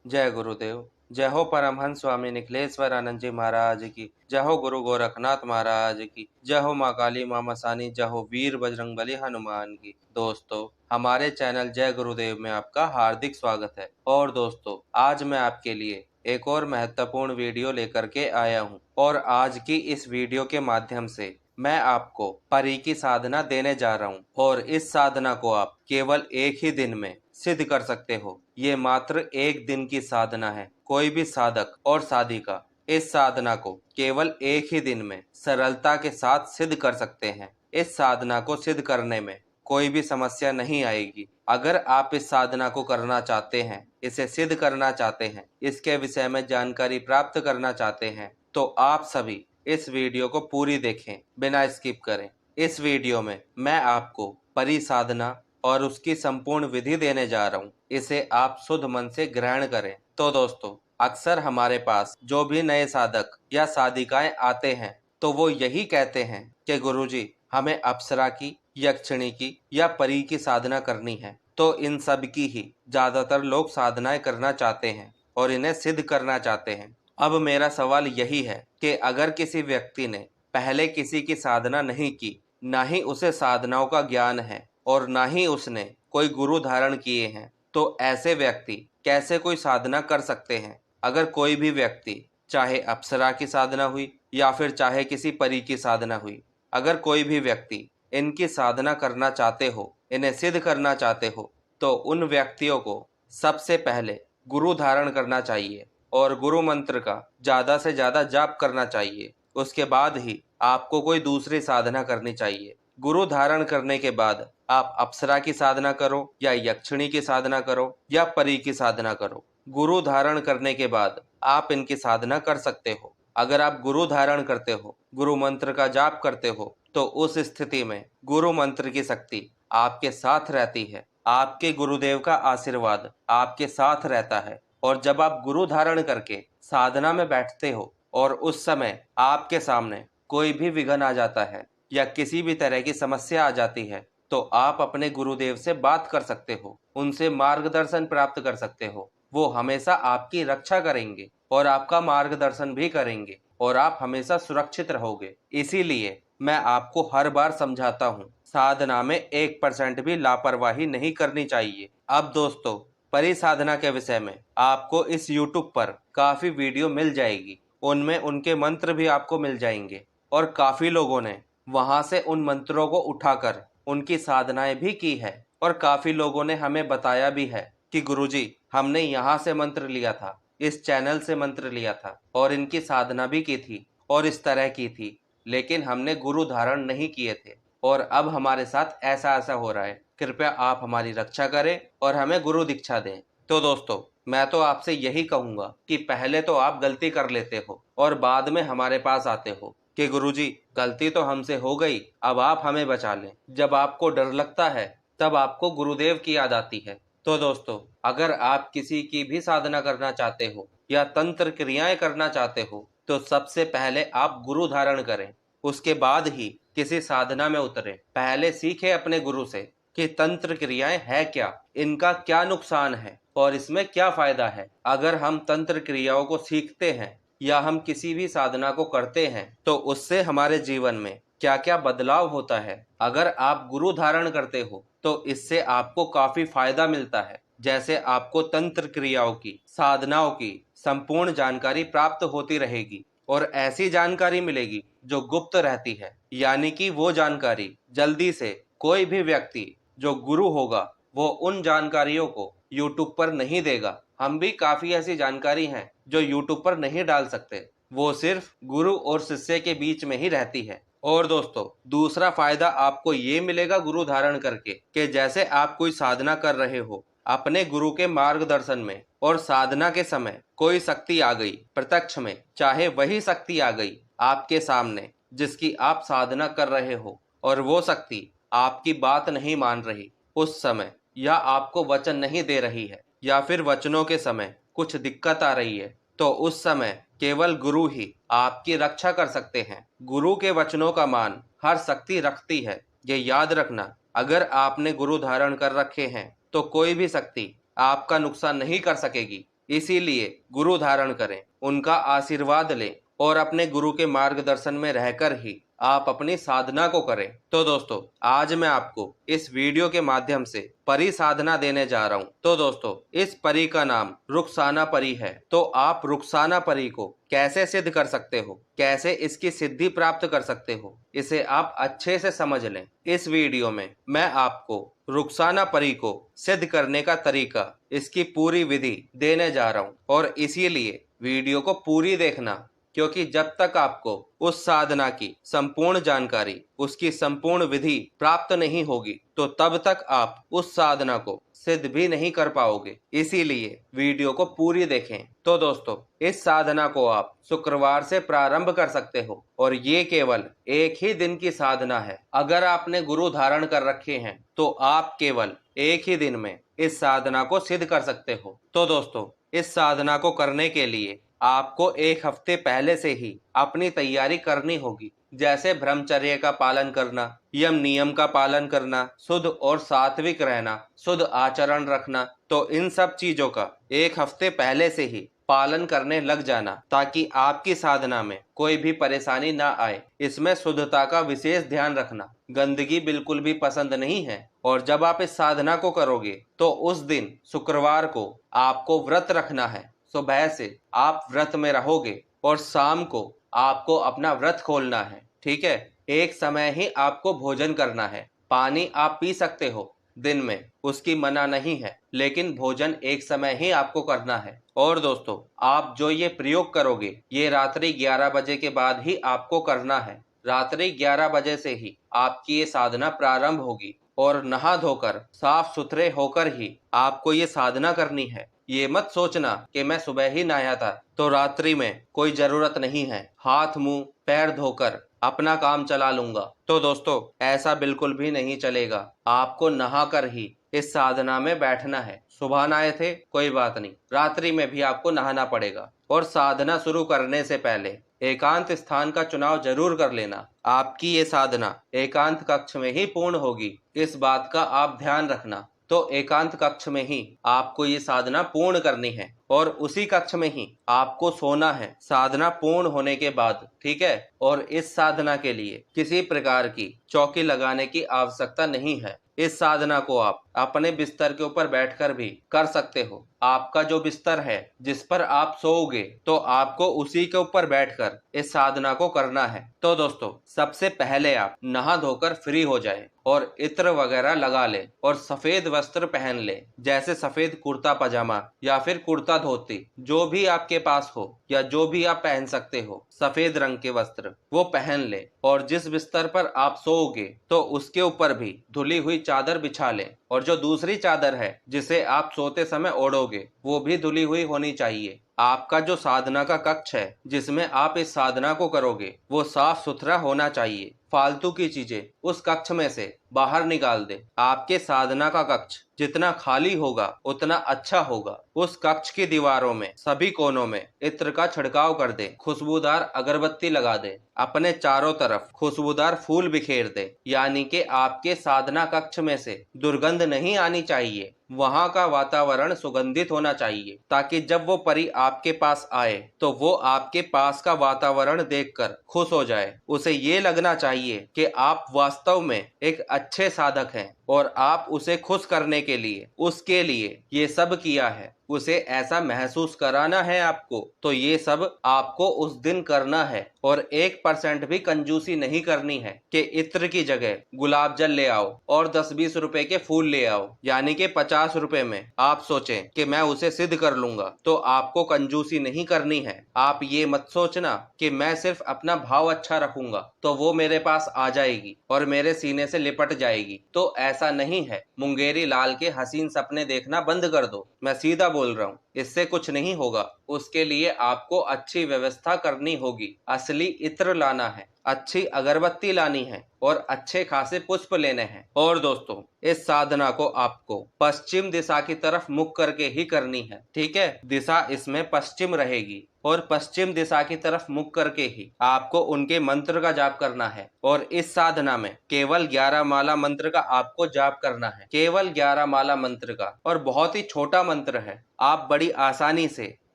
जय गुरुदेव। जय हो परमहंस स्वामी निखिलेश्वर आनंद जी महाराज की। जय हो गुरु गोरखनाथ महाराज की। जय हो माँ काली माँ मसानी। जय हो वीर बजरंगबली हनुमान की। दोस्तों, हमारे चैनल जय गुरुदेव में आपका हार्दिक स्वागत है। और दोस्तों, आज मैं आपके लिए एक और महत्वपूर्ण वीडियो लेकर के आया हूँ। और आज की इस वीडियो के माध्यम से मैं आपको परी की साधना देने जा रहा हूँ। और इस साधना को आप केवल एक ही दिन में सिद्ध कर सकते हो। ये मात्र एक दिन की साधना है। कोई भी साधक और साधिका इस साधना को केवल एक ही दिन में सरलता के साथ सिद्ध कर सकते हैं। इस साधना को सिद्ध करने में कोई भी समस्या नहीं आएगी। अगर आप इस साधना को करना चाहते हैं, इसे सिद्ध करना चाहते हैं, इसके विषय में जानकारी प्राप्त करना चाहते हैं, तो आप सभी इस वीडियो को पूरी देखें, बिना स्किप करें। इस वीडियो में मैं आपको परी साधना और उसकी संपूर्ण विधि देने जा रहा हूँ। इसे आप शुद्ध मन से ग्रहण करें। तो दोस्तों, अक्सर हमारे पास जो भी नए साधक या साधिकाएं आते हैं, तो वो यही कहते हैं कि गुरुजी, हमें अप्सरा की, यक्षिणी की या परी की साधना करनी है। तो इन सब की ही ज्यादातर लोग साधनाएं करना चाहते हैं और इन्हें सिद्ध करना चाहते हैं। अब मेरा सवाल यही है कि अगर किसी व्यक्ति ने पहले किसी की साधना नहीं की, ना ही उसे साधनाओं का ज्ञान है और ना ही उसने कोई गुरु धारण किए हैं, तो ऐसे व्यक्ति कैसे कोई साधना कर सकते हैं। अगर कोई भी व्यक्ति, चाहे अप्सरा की साधना हुई या फिर चाहे किसी परी की साधना हुई, अगर कोई भी व्यक्ति इनकी साधना करना चाहते हो, इन्हें सिद्ध करना चाहते हो, तो उन व्यक्तियों को सबसे पहले गुरु धारण करना चाहिए और गुरु मंत्र का ज्यादा से ज्यादा जाप करना चाहिए। उसके बाद ही आपको कोई दूसरी साधना करनी चाहिए। गुरु धारण करने के बाद आप अप्सरा की साधना करो या यक्षिणी की साधना करो या परी की साधना करो। गुरु धारण करने के बाद आप इनकी साधना कर सकते हो। अगर आप गुरु धारण करते हो, गुरु मंत्र का जाप करते हो, तो उस स्थिति में गुरु मंत्र की शक्ति आपके साथ रहती है। आपके गुरुदेव का आशीर्वाद आपके साथ रहता है। और जब आप गुरु धारण करके साधना में बैठते हो और उस समय आपके सामने कोई भी विघ्न आ जाता है या किसी भी तरह की समस्या आ जाती है, तो आप अपने गुरुदेव से बात कर सकते हो, उनसे मार्गदर्शन प्राप्त कर सकते हो। वो हमेशा आपकी रक्षा करेंगे और आपका मार्गदर्शन भी करेंगे और आप हमेशा सुरक्षित रहोगे। इसीलिए मैं आपको हर बार समझाता हूँ, साधना में 1% भी लापरवाही नहीं करनी चाहिए। अब दोस्तों, परि साधना के विषय में आपको इस YouTube पर काफी वीडियो मिल जाएगी। उनमें उनके मंत्र भी आपको मिल जाएंगे और काफी लोगों ने वहां से उन मंत्रों को उठाकर उनकी साधनाएं भी की है। और काफी लोगों ने हमें बताया भी है कि गुरुजी, हमने यहाँ से मंत्र लिया था, इस चैनल से मंत्र लिया था और इनकी साधना भी की थी और इस तरह की थी, लेकिन हमने गुरु धारण नहीं किए थे और अब हमारे साथ ऐसा ऐसा हो रहा है। कृपया आप हमारी रक्षा करें और हमें गुरु दीक्षा दें। तो दोस्तों, मैं तो आपसे यही कहूंगा कि पहले तो आप गलती कर लेते हो और बाद में हमारे पास आते हो कि गुरुजी, गलती तो हमसे हो गई, अब आप हमें बचा लें। जब आपको डर लगता है, तब आपको गुरुदेव की याद आती है। तो दोस्तों, अगर आप किसी की भी साधना करना चाहते हो या तंत्र क्रियाएं करना चाहते हो, तो सबसे पहले आप गुरु धारण करें, उसके बाद ही किसी साधना में उतरें। पहले सीखे अपने गुरु से कि तंत्र क्रियाएं है क्या, इनका क्या नुकसान है और इसमें क्या फायदा है। अगर हम तंत्र क्रियाओं को सीखते हैं या हम किसी भी साधना को करते हैं, तो उससे हमारे जीवन में क्या क्या बदलाव होता है। अगर आप गुरु धारण करते हो, तो इससे आपको काफी फायदा मिलता है। जैसे आपको तंत्र क्रियाओं की, साधनाओं की संपूर्ण जानकारी प्राप्त होती रहेगी और ऐसी जानकारी मिलेगी जो गुप्त रहती है। यानी कि वो जानकारी जल्दी से कोई भी व्यक्ति जो गुरु होगा, वो उन जानकारियों को YouTube पर नहीं देगा। हम भी काफी ऐसी जानकारी हैं जो YouTube पर नहीं डाल सकते, वो सिर्फ गुरु और शिष्य के बीच में ही रहती है। और दोस्तों, दूसरा फायदा आपको ये मिलेगा गुरु धारण करके कि जैसे आप कोई साधना कर रहे हो, अपने गुरु के मार्गदर्शन में, और साधना के समय कोई शक्ति आ गई प्रत्यक्ष में, चाहे वही शक्ति आ गई आपके सामने जिसकी आप साधना कर रहे हो, और वो शक्ति आपकी बात नहीं मान रही उस समय, या आपको वचन नहीं दे रही है, या फिर वचनों के समय कुछ दिक्कत आ रही है, तो उस समय केवल गुरु ही आपकी रक्षा कर सकते हैं। गुरु के वचनों का मान हर शक्ति रखती है, ये याद रखना। अगर आपने गुरु धारण कर रखे हैं, तो कोई भी शक्ति आपका नुकसान नहीं कर सकेगी। इसीलिए गुरु धारण करें, उनका आशीर्वाद लें और अपने गुरु के मार्गदर्शन में रहकर ही आप अपनी साधना को करें। तो दोस्तों, आज मैं आपको इस वीडियो के माध्यम से परी साधना देने जा रहा हूं। तो दोस्तों, इस परी का नाम रुखसाना परी है। तो आप रुखसाना परी को कैसे सिद्ध कर सकते हो, कैसे इसकी सिद्धि प्राप्त कर सकते हो, इसे आप अच्छे से समझ लें। इस वीडियो में मैं आपको रुखसाना परी को सिद्ध करने का तरीका, इसकी पूरी विधि देने जा रहा हूं और इसीलिए वीडियो को पूरी देखना, क्योंकि जब तक आपको उस साधना की संपूर्ण जानकारी, उसकी संपूर्ण विधि प्राप्त नहीं होगी, तो तब तक आप उस साधना को सिद्ध भी नहीं कर पाओगे। इसीलिए वीडियो को पूरी देखें। तो दोस्तों, इस साधना को आप शुक्रवार से प्रारंभ कर सकते हो और ये केवल एक ही दिन की साधना है। अगर आपने गुरु धारण कर रखे हैं तो आप केवल एक ही दिन में इस साधना को सिद्ध कर सकते हो। तो दोस्तों, इस साधना को करने के लिए आपको एक हफ्ते पहले से ही अपनी तैयारी करनी होगी, जैसे ब्रह्मचर्य का पालन करना, यम नियम का पालन करना, शुद्ध और सात्विक रहना, शुद्ध आचरण रखना। तो इन सब चीजों का एक हफ्ते पहले से ही पालन करने लग जाना, ताकि आपकी साधना में कोई भी परेशानी ना आए। इसमें शुद्धता का विशेष ध्यान रखना, गंदगी बिल्कुल भी पसंद नहीं है। और जब आप इस साधना को करोगे तो उस दिन शुक्रवार को आपको व्रत रखना है। सुबह से आप व्रत में रहोगे और शाम को आपको अपना व्रत खोलना है, ठीक है। एक समय ही आपको भोजन करना है। पानी आप पी सकते हो दिन में, उसकी मना नहीं है, लेकिन भोजन एक समय ही आपको करना है। और दोस्तों, आप जो ये प्रयोग करोगे, ये रात्रि 11 बजे के बाद ही आपको करना है। रात्रि 11 बजे से ही आपकी ये साधना प्रारंभ होगी और नहा धोकर साफ सुथरे होकर ही आपको ये साधना करनी है। ये मत सोचना कि मैं सुबह ही नहाया था तो रात्रि में कोई जरूरत नहीं है, हाथ मुंह पैर धोकर अपना काम चला लूंगा। तो दोस्तों, ऐसा बिल्कुल भी नहीं चलेगा। आपको नहाकर ही इस साधना में बैठना है। सुबह नहाए थे कोई बात नहीं, रात्रि में भी आपको नहाना पड़ेगा। और साधना शुरू करने से पहले एकांत स्थान का चुनाव जरूर कर लेना। आपकी ये साधना एकांत कक्ष में ही पूर्ण होगी, इस बात का आप ध्यान रखना। तो एकांत कक्ष में ही आपको ये साधना पूर्ण करनी है और उसी कक्ष में ही आपको सोना है साधना पूर्ण होने के बाद, ठीक है। और इस साधना के लिए किसी प्रकार की चौकी लगाने की आवश्यकता नहीं है। इस साधना को आप अपने बिस्तर के ऊपर बैठकर भी कर सकते हो। आपका जो बिस्तर है जिस पर आप सोओगे, तो आपको उसी के ऊपर बैठकर इस साधना को करना है। तो दोस्तों, सबसे पहले आप नहा धोकर फ्री हो जाएं और इत्र वगैरह लगा ले और सफेद वस्त्र पहन ले, जैसे सफेद कुर्ता पजामा या फिर कुर्ता धोती, जो भी आपके पास हो या जो भी आप पहन सकते हो, सफेद रंग के वस्त्र वो पहन ले। और जिस बिस्तर पर आप सोओगे तो उसके ऊपर भी धुली हुई चादर बिछा ले, और जो दूसरी चादर है जिसे आप सोते समय ओढ़ोगे वो भी धुली हुई होनी चाहिए। आपका जो साधना का कक्ष है जिसमें आप इस साधना को करोगे वो साफ सुथरा होना चाहिए। फालतू की चीजें उस कक्ष में से बाहर निकाल दे। आपके साधना का कक्ष जितना खाली होगा उतना अच्छा होगा। उस कक्ष की दीवारों में सभी कोनों में इत्र का छिड़काव कर दे, खुशबूदार अगरबत्ती लगा दे, अपने चारों तरफ खुशबूदार फूल बिखेर दे। यानी कि आपके साधना कक्ष में से दुर्गंध नहीं आनी चाहिए, वहां का वातावरण सुगंधित होना चाहिए, ताकि जब वो परी आपके पास आए तो वो आपके पास का वातावरण देखकर खुश हो जाए। उसे ये लगना चाहिए कि आप वास्तव में एक अच्छे साधक हैं और आप उसे खुश करने के लिए उसके लिए ये सब किया है। उसे ऐसा महसूस कराना है आपको, तो ये सब आपको उस दिन करना है। और 1% भी कंजूसी नहीं करनी है कि इत्र की जगह गुलाब जल ले आओ और 10-20 रुपए के फूल ले आओ, यानी कि 50 रुपए में आप सोचें कि मैं उसे सिद्ध कर लूंगा। तो आपको कंजूसी नहीं करनी है। आप ये मत सोचना कि मैं सिर्फ अपना भाव अच्छा रखूंगा तो वो मेरे पास आ जाएगी और मेरे सीने से लिपट जाएगी। तो ऐसा नहीं है। मुंगेरी लाल के हसीन सपने देखना बंद कर दो। मैं सीधा बोल रहा हूँ, इससे कुछ नहीं होगा। उसके लिए आपको अच्छी व्यवस्था करनी होगी, असली इत्र लाना है। अच्छी अगरबत्ती लानी है और अच्छे खासे पुष्प लेने हैं। और दोस्तों, इस साधना को आपको पश्चिम दिशा की तरफ मुख करके ही करनी है। ठीक है, दिशा इसमें पश्चिम रहेगी और पश्चिम दिशा की तरफ मुख करके ही आपको उनके मंत्र का जाप करना है। और इस साधना में केवल 11 माला मंत्र का आपको जाप करना है, केवल 11 माला मंत्र का। और बहुत ही छोटा मंत्र है, आप बड़ी आसानी से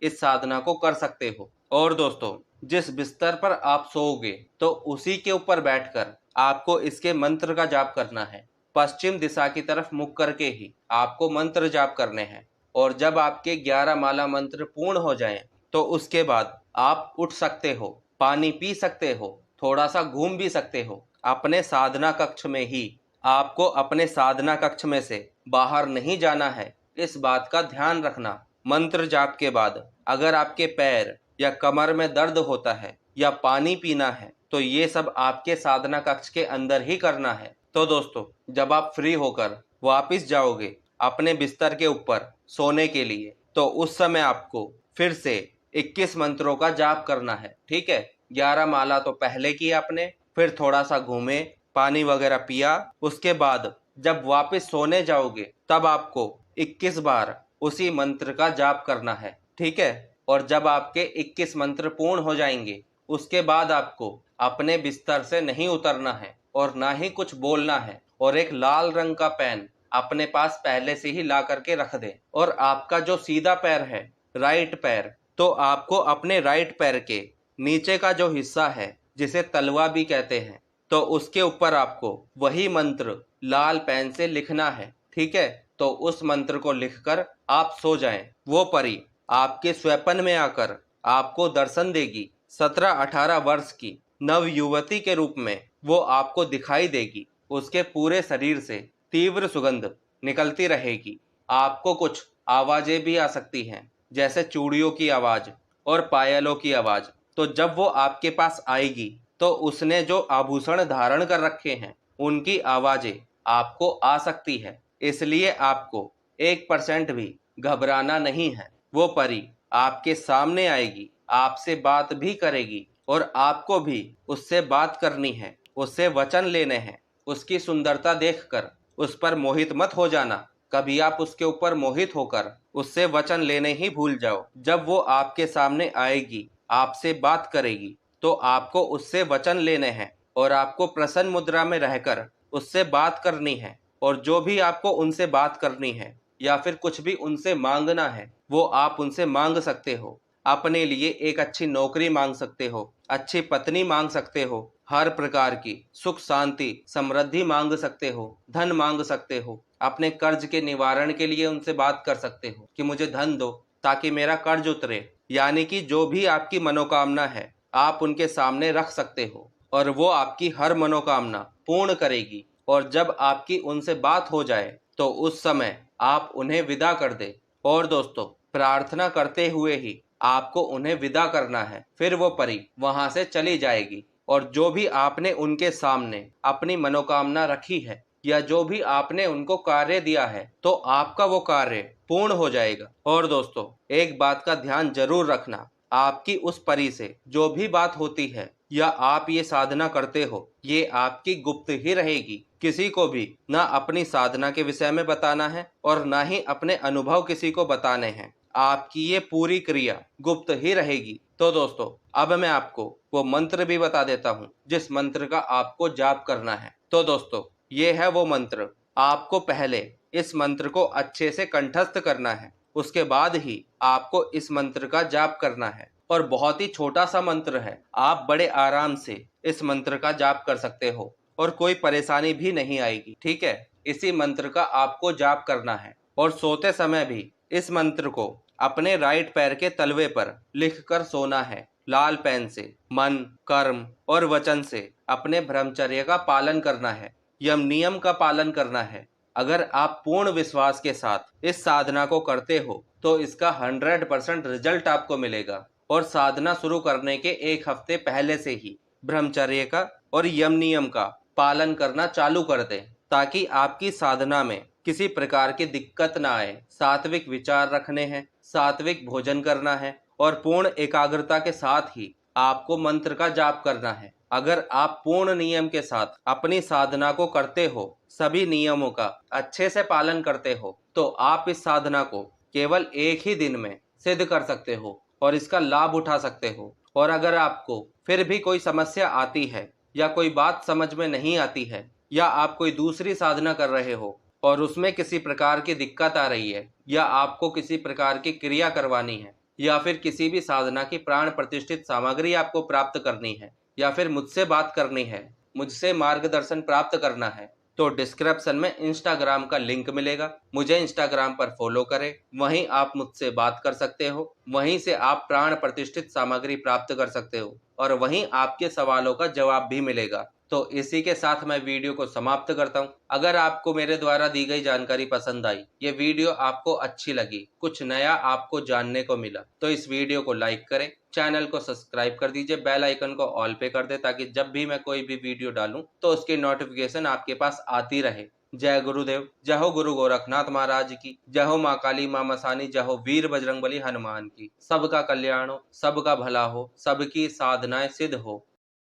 इस साधना को कर सकते हो। और दोस्तों, जिस बिस्तर पर आप सोओगे तो उसी के ऊपर बैठकर आपको इसके मंत्र का जाप करना है। पश्चिम दिशा की तरफ मुख करके ही आपको मंत्र जाप करने हैं। और जब आपके 11 माला मंत्र पूर्ण हो जाएं, तो उसके बाद आप उठ सकते हो, पानी पी सकते हो, थोड़ा सा घूम भी सकते हो। अपने साधना कक्ष में ही, आपको अपने साधना कक्ष में से बाहर नहीं जाना है, इस बात का ध्यान रखना। मंत्र जाप के बाद अगर आपके पैर या कमर में दर्द होता है या पानी पीना है, तो ये सब आपके साधना कक्ष के अंदर ही करना है। तो दोस्तों, जब आप फ्री होकर वापस जाओगे अपने बिस्तर के ऊपर सोने के लिए, तो उस समय आपको फिर से 21 मंत्रों का जाप करना है। ठीक है, 11 माला तो पहले की आपने, फिर थोड़ा सा घूमे, पानी वगैरह पिया, उसके बाद जब वापस सोने जाओगे तब आपको 21 बार उसी मंत्र का जाप करना है। ठीक है, और जब आपके 21 मंत्र पूर्ण हो जाएंगे, उसके बाद आपको अपने बिस्तर से नहीं उतरना है और ना ही कुछ बोलना है। और एक लाल रंग का पेन अपने पास पहले से ही ला करके रख दे। और आपका जो सीधा पैर है, राइट पैर, तो आपको अपने राइट पैर के नीचे का जो हिस्सा है, जिसे तलवा भी कहते हैं, तो उसके ऊपर आपको वही मंत्र लाल पेन से लिखना है। ठीक है, तो उस मंत्र को लिखकर आप सो जाएं। वो परी आपके स्वप्न में आकर आपको दर्शन देगी। 17-18 वर्ष की नव युवती के रूप में वो आपको दिखाई देगी। उसके पूरे शरीर से तीव्र सुगंध निकलती रहेगी। आपको कुछ आवाजें भी आ सकती हैं, जैसे चूड़ियों की आवाज और पायलों की आवाज। तो जब वो आपके पास आएगी, तो उसने जो आभूषण धारण कर रखे हैं, उनकी आवाजें आपको आ सकती है। इसलिए आपको 1% भी घबराना नहीं है। वो परी आपके सामने आएगी, आपसे बात भी करेगी और आपको भी उससे बात करनी है, उससे वचन लेने हैं। उसकी सुंदरता देखकर उस पर मोहित मत हो जाना। कभी आप उसके ऊपर मोहित होकर उससे वचन लेने ही भूल जाओ। जब वो आपके सामने आएगी, आपसे बात करेगी, तो आपको उससे वचन लेने हैं और आपको प्रसन्न मुद्रा में रहकर उससे बात करनी है। और जो भी आपको उनसे बात करनी है या फिर कुछ भी उनसे मांगना है, वो आप उनसे मांग सकते हो। अपने लिए एक अच्छी नौकरी मांग सकते हो, अच्छी पत्नी मांग सकते हो, हर प्रकार की सुख शांति समृद्धि मांग सकते हो, धन मांग सकते हो। अपने कर्ज के निवारण के लिए उनसे बात कर सकते हो कि मुझे धन दो ताकि मेरा कर्ज उतरे। यानी कि जो भी आपकी मनोकामना है, आप उनके सामने रख सकते हो और वो आपकी हर मनोकामना पूर्ण करेगी। और जब आपकी उनसे बात हो जाए, तो उस समय आप उन्हें विदा कर दे। और दोस्तों, प्रार्थना करते हुए ही आपको उन्हें विदा करना है। फिर वो परी वहां से चली जाएगी और जो भी आपने उनके सामने अपनी मनोकामना रखी है या जो भी आपने उनको कार्य दिया है, तो आपका वो कार्य पूर्ण हो जाएगा। और दोस्तों, एक बात का ध्यान जरूर रखना, आपकी उस परी से जो भी बात होती है या आप ये साधना करते हो, ये आपकी गुप्त ही रहेगी। किसी को भी ना अपनी साधना के विषय में बताना है और ना ही अपने अनुभव किसी को बताने हैं। आपकी ये पूरी क्रिया गुप्त ही रहेगी। तो दोस्तों, अब मैं आपको वो मंत्र भी बता देता हूँ जिस मंत्र का आपको जाप करना है। तो दोस्तों, ये है वो मंत्र। आपको पहले इस मंत्र को अच्छे से कंठस्थ करना है, उसके बाद ही आपको इस मंत्र का जाप करना है। और बहुत ही छोटा सा मंत्र है, आप बड़े आराम से इस मंत्र का जाप कर सकते हो और कोई परेशानी भी नहीं आएगी। ठीक है, इसी मंत्र का आपको जाप करना है और सोते समय भी इस मंत्र को अपने राइट पैर के तलवे पर लिखकर सोना है। लाल पेन से मन, कर्म और वचन से अपने ब्रह्मचर्य का पालन करना है, यम नियम का पालन करना है। अगर आप पूर्ण विश्वास के साथ इस साधना को करते हो, तो इसका 100% रिजल्ट आपको मिलेगा। और साधना शुरू करने के 1 हफ्ते पहले से ही ब्रह्मचर्य का और यम नियम का पालन करना चालू कर दें, ताकि आपकी साधना में किसी प्रकार की दिक्कत ना आए। सात्विक विचार रखने हैं, सात्विक भोजन करना है और पूर्ण एकाग्रता के साथ ही आपको मंत्र का जाप करना है। अगर आप पूर्ण नियम के साथ अपनी साधना को करते हो, सभी नियमों का अच्छे से पालन करते हो, तो आप इस साधना को केवल एक ही दिन में सिद्ध कर सकते हो और इसका लाभ उठा सकते हो। और अगर आपको फिर भी कोई समस्या आती है या कोई बात समझ में नहीं आती है या आप कोई दूसरी साधना कर रहे हो और उसमें किसी प्रकार की दिक्कत आ रही है या आपको किसी प्रकार की क्रिया करवानी है या फिर किसी भी साधना की प्राण प्रतिष्ठित सामग्री आपको प्राप्त करनी है या फिर मुझसे बात करनी है, मुझसे मार्गदर्शन प्राप्त करना है, तो डिस्क्रिप्शन में इंस्टाग्राम का लिंक मिलेगा। मुझे इंस्टाग्राम पर फॉलो करें, वहीं आप मुझसे बात कर सकते हो, वहीं से आप प्राण प्रतिष्ठित सामग्री प्राप्त कर सकते हो और वहीं आपके सवालों का जवाब भी मिलेगा। तो इसी के साथ मैं वीडियो को समाप्त करता हूँ। अगर आपको मेरे द्वारा दी गई जानकारी पसंद आई, ये वीडियो आपको अच्छी लगी, कुछ नया आपको जानने को मिला, तो इस वीडियो को लाइक करें, चैनल को सब्सक्राइब कर दीजिए, बेल आइकन को ऑल पे कर दे ताकि जब भी मैं कोई भी वीडियो डालूं तो उसकी नोटिफिकेशन आपके पास आती रहे। जय गुरुदेव, जय हो गुरु गोरखनाथ महाराज की, जय हो माँ काली माँ मसानी, जय हो वीर बजरंगबली हनुमान की। सबका कल्याण हो, सबका भला हो, सबकी साधनाएं सिद्ध हो।